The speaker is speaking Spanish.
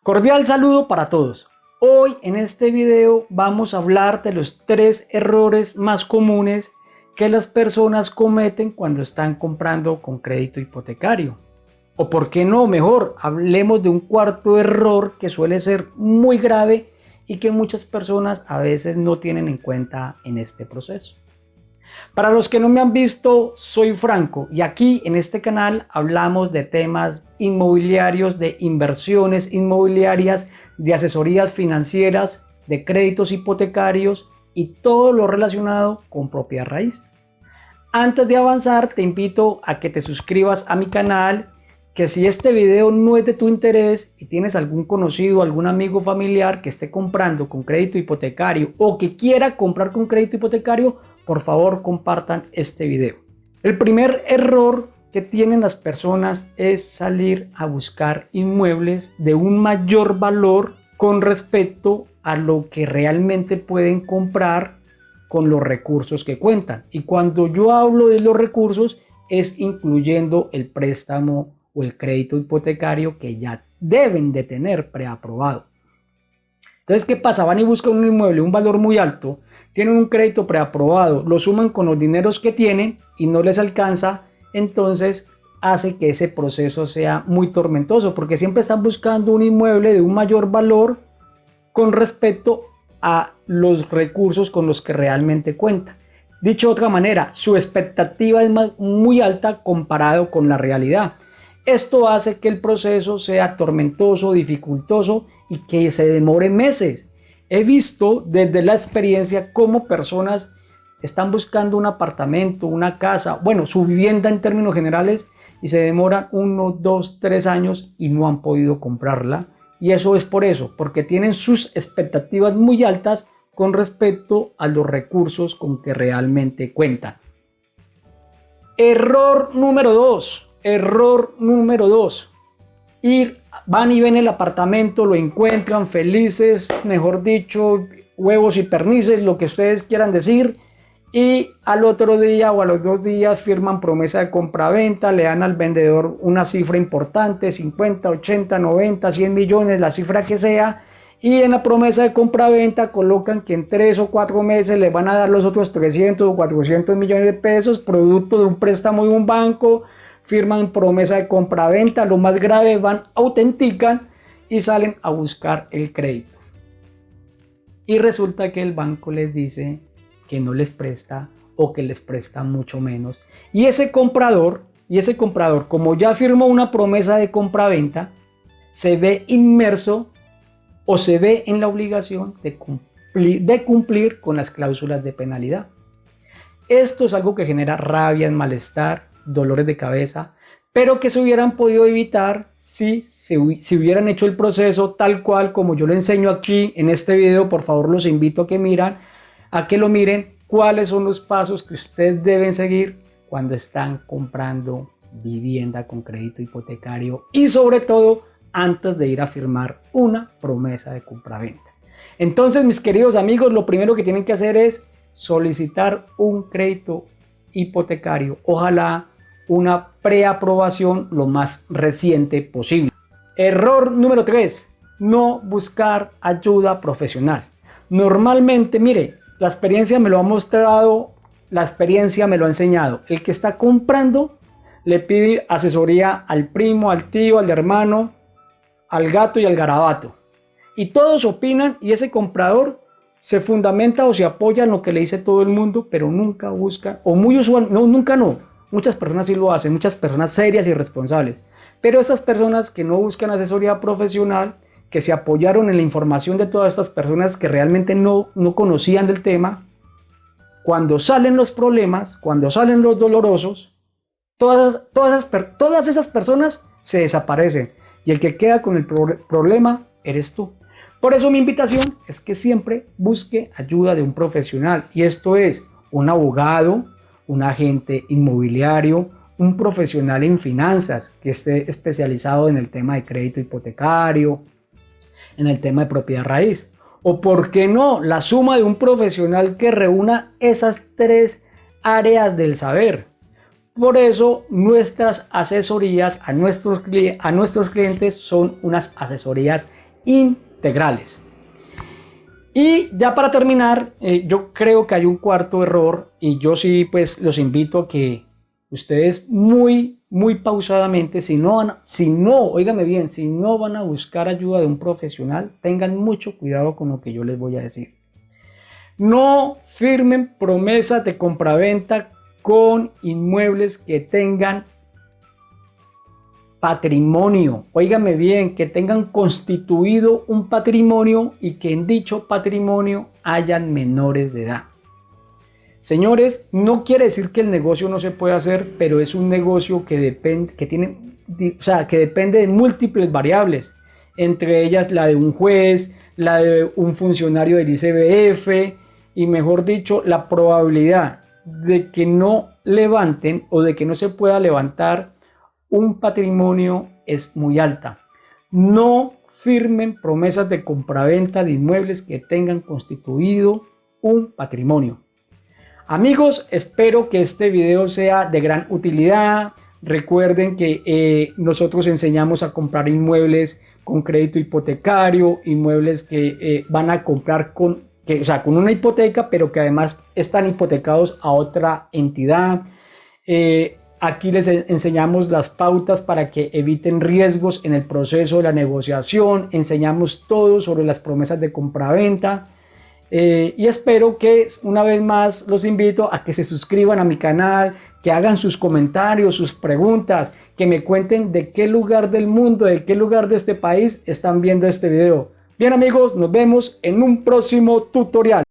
Cordial saludo para todos. Hoy en este video vamos a hablar de los 3 errores más comunes que las personas cometen cuando están comprando con crédito hipotecario. O por qué no, mejor, hablemos de un cuarto error que suele ser muy grave y que muchas personas a veces no tienen en cuenta en este proceso. Para los que no me han visto, soy Franco y aquí en este canal hablamos de temas inmobiliarios, de inversiones inmobiliarias, de asesorías financieras, de créditos hipotecarios y todo lo relacionado con propiedad raíz. Antes de avanzar, te invito a que te suscribas a mi canal, que si este video no es de tu interés y tienes algún conocido, algún amigo familiar que esté comprando con crédito hipotecario o que quiera comprar con crédito hipotecario, por favor compartan este video. El primer error que tienen las personas es salir a buscar inmuebles de un mayor valor con respecto a lo que realmente pueden comprar con los recursos que cuentan. Y cuando yo hablo de los recursos es incluyendo el préstamo o el crédito hipotecario que ya deben de tener preaprobado. Entonces, ¿qué pasa? Van y buscan un inmueble, un valor muy alto, tienen un crédito preaprobado, lo suman con los dineros que tienen y no les alcanza, entonces hace que ese proceso sea muy tormentoso porque siempre están buscando un inmueble de un mayor valor con respecto a los recursos con los que realmente cuentan. Dicho de otra manera, su expectativa es muy alta comparado con la realidad. Esto hace que el proceso sea tormentoso, dificultoso y que se demore meses. He visto desde la experiencia cómo personas están buscando un apartamento, una casa, bueno, su vivienda en términos generales y se demoran 1, 2, 3 años y no han podido comprarla. Y eso es por eso, porque tienen sus expectativas muy altas con respecto a los recursos con que realmente cuentan. Error número 2. Van y ven el apartamento, lo encuentran felices, mejor dicho, huevos y pernices, lo que ustedes quieran decir, y al otro día o a los 2 días firman promesa de compra-venta, le dan al vendedor una cifra importante, 50, 80, 90, 100 millones, la cifra que sea, y en la promesa de compra-venta colocan que en 3 o 4 meses le van a dar los otros 300 o 400 millones de pesos, producto de un préstamo de un banco. Firman promesa de compra-venta, lo más grave, van, autentican y salen a buscar el crédito. Y resulta que el banco les dice que no les presta o que les presta mucho menos. Y ese comprador, como ya firmó una promesa de compra-venta, se ve inmerso o se ve en la obligación de cumplir con las cláusulas de penalidad. Esto es algo que genera rabia, malestar, dolores de cabeza, pero que se hubieran podido evitar si hubieran hecho el proceso tal cual como yo lo enseño aquí en este video. Por favor, los invito a que lo miren, cuáles son los pasos que ustedes deben seguir cuando están comprando vivienda con crédito hipotecario y sobre todo antes de ir a firmar una promesa de compraventa. Entonces, mis queridos amigos, lo primero que tienen que hacer es solicitar un crédito hipotecario, ojalá una preaprobación lo más reciente posible. Error número 3, no buscar ayuda profesional. Normalmente, mire, la experiencia me lo ha mostrado, la experiencia me lo ha enseñado. El que está comprando le pide asesoría al primo, al tío, al hermano, al gato y al garabato. Y todos opinan y ese comprador se fundamenta o se apoya en lo que le dice todo el mundo, pero nunca busca, o muy usual, no, muchas personas sí lo hacen, muchas personas serias y responsables, pero estas personas que no buscan asesoría profesional, que se apoyaron en la información de todas estas personas que realmente no conocían del tema, cuando salen los problemas, cuando salen los dolorosos, todas esas personas se desaparecen y el que queda con el problema eres tú. Por eso mi invitación es que siempre busque ayuda de un profesional, y esto es un abogado, un agente inmobiliario, un profesional en finanzas que esté especializado en el tema de crédito hipotecario, en el tema de propiedad raíz. O por qué no, la suma de un profesional que reúna esas 3 áreas del saber. Por eso nuestras asesorías a nuestros clientes son unas asesorías integrales. Y ya para terminar, yo creo que hay un cuarto error y yo sí pues los invito a que ustedes muy pausadamente, si no, óigame bien, si no van a buscar ayuda de un profesional, tengan mucho cuidado con lo que yo les voy a decir. No firmen promesas de compraventa con inmuebles que tengan patrimonio, óigame bien, que tengan constituido un patrimonio y que en dicho patrimonio hayan menores de edad. Señores, no quiere decir que el negocio no se pueda hacer, pero es un negocio que depende, que depende de múltiples variables, entre ellas la de un juez, la de un funcionario del ICBF y mejor dicho, la probabilidad de que no levanten o de que no se pueda levantar un patrimonio es muy alta. No firmen promesas de compraventa de inmuebles que tengan constituido un patrimonio. Amigos, espero que este video sea de gran utilidad. Recuerden que nosotros enseñamos a comprar inmuebles con crédito hipotecario, inmuebles que van a comprar con una hipoteca, pero que además están hipotecados a otra entidad. Aquí les enseñamos las pautas para que eviten riesgos en el proceso de la negociación. Enseñamos todo sobre las promesas de compraventa. Y espero que una vez más los invito a que se suscriban a mi canal, que hagan sus comentarios, sus preguntas, que me cuenten de qué lugar del mundo, de qué lugar de este país están viendo este video. Bien amigos, nos vemos en un próximo tutorial.